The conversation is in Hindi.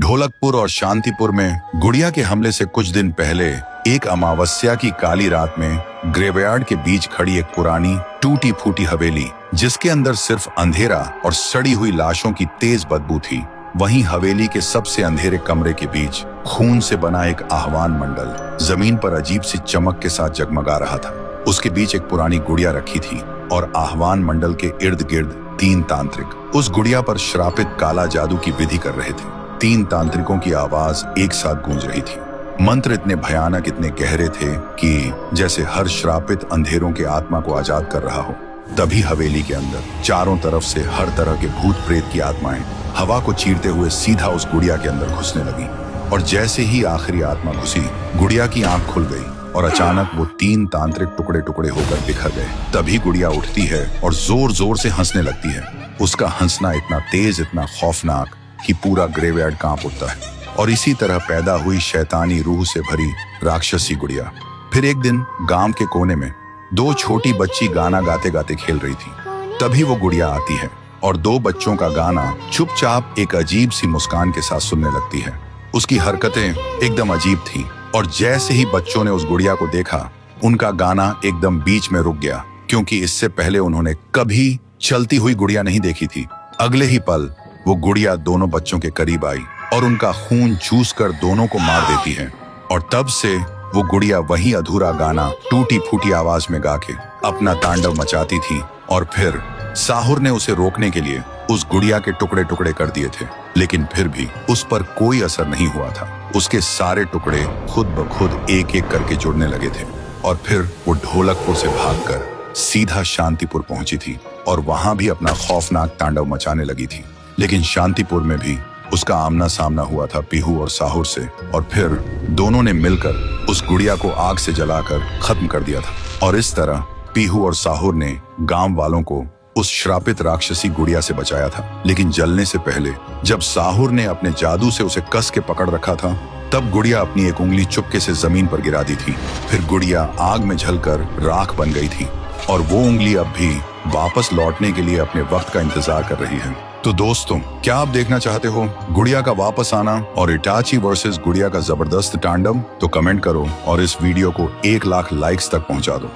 ढोलकपुर और शांतिपुर में गुड़िया के हमले से कुछ दिन पहले एक अमावस्या की काली रात में ग्रेवयार्ड के बीच खड़ी एक पुरानी टूटी फूटी हवेली, जिसके अंदर सिर्फ अंधेरा और सड़ी हुई लाशों की तेज बदबू थी, वहीं हवेली के सबसे अंधेरे कमरे के बीच खून से बना एक आह्वान मंडल जमीन पर अजीब सी चमक के साथ जगमगा रहा था। उसके बीच एक पुरानी गुड़िया रखी थी और आह्वान मंडल के इर्द गिर्द 3 तांत्रिक उस गुड़िया पर श्रापित काला जादू की विधि कर रहे थे। 3 तांत्रिकों की आवाज एक साथ गूंज रही थी। मंत्र इतने भयानक, इतने गहरे थे कि जैसे हर श्रापित अंधेरों के आत्मा को आजाद कर रहा हो। तभी हवेली के अंदर चारों तरफ से हर तरह के भूत प्रेत की आत्माएं हवा को चीरते हुए सीधा उस गुड़िया के अंदर घुसने लगी। और जैसे ही आखिरी आत्मा घुसी, गुड़िया की आंख खुल गई और अचानक वो 3 तांत्रिक टुकड़े टुकड़े होकर बिखर गए। तभी गुड़िया उठती है और जोर जोर से हंसने लगती है। उसका हंसना इतना तेज, इतना खौफनाक कि पूरा ग्रेवयार्ड कांप उठता है। और इसी तरह पैदा हुई शैतानी रूह से भरी राक्षसी गुड़िया। फिर एक दिन गांव के कोने में 2 छोटी बच्ची गाना गाते गाते खेल रही थी। तभी वो गुड़िया आती है और 2 बच्चों का गाना चुपचाप एक अजीब सी मुस्कान के साथ सुनने लगती है। उसकी हरकतें एकदम अजीब थी और जैसे ही बच्चों ने उस गुड़िया को देखा, उनका गाना एकदम बीच में रुक गया, क्योंकि इससे पहले उन्होंने कभी चलती हुई गुड़िया नहीं देखी थी। अगले ही पल वो गुड़िया दोनों बच्चों के करीब आई और उनका खून चूस कर दोनों को मार देती है। और तब से वो गुड़िया वही अधूरा गाना टूटी फूटी आवाज में गा के अपना तांडव मचाती थी। और फिर साहुर ने उसे रोकने के लिए उस गुड़िया के टुकड़े टुकड़े कर दिए थे, लेकिन फिर भी उस पर कोई असर नहीं हुआ था। उसके सारे टुकड़े खुद ब खुद एक एक करके जुड़ने लगे थे। और फिर वो ढोलकपुर से भागकर सीधा शांतिपुर पहुंची थी और वहां भी अपना खौफनाक तांडव मचाने लगी थी। लेकिन शांतिपुर में भी उसका आमना सामना हुआ था पीहू और साहुर से, और फिर दोनों ने मिलकर उस गुड़िया को आग से जलाकर खत्म कर दिया था। और इस तरह पीहू और साहुर ने गांव वालों को उस श्रापित राक्षसी गुड़िया से बचाया था। लेकिन जलने से पहले जब साहुर ने अपने जादू से उसे कस के पकड़ रखा था, तब गुड़िया अपनी एक उंगली चुपके से जमीन पर गिरा दी थी। फिर गुड़िया आग में जलकर राख बन गई थी और वो उंगली अब भी वापस लौटने के लिए अपने वक्त का इंतजार कर रही है। तो दोस्तों, क्या आप देखना चाहते हो गुड़िया का वापस आना और इटाची वर्सेस गुड़िया का जबरदस्त तांडव? तो कमेंट करो और इस वीडियो को 1 लाख लाइक्स तक पहुंचा दो।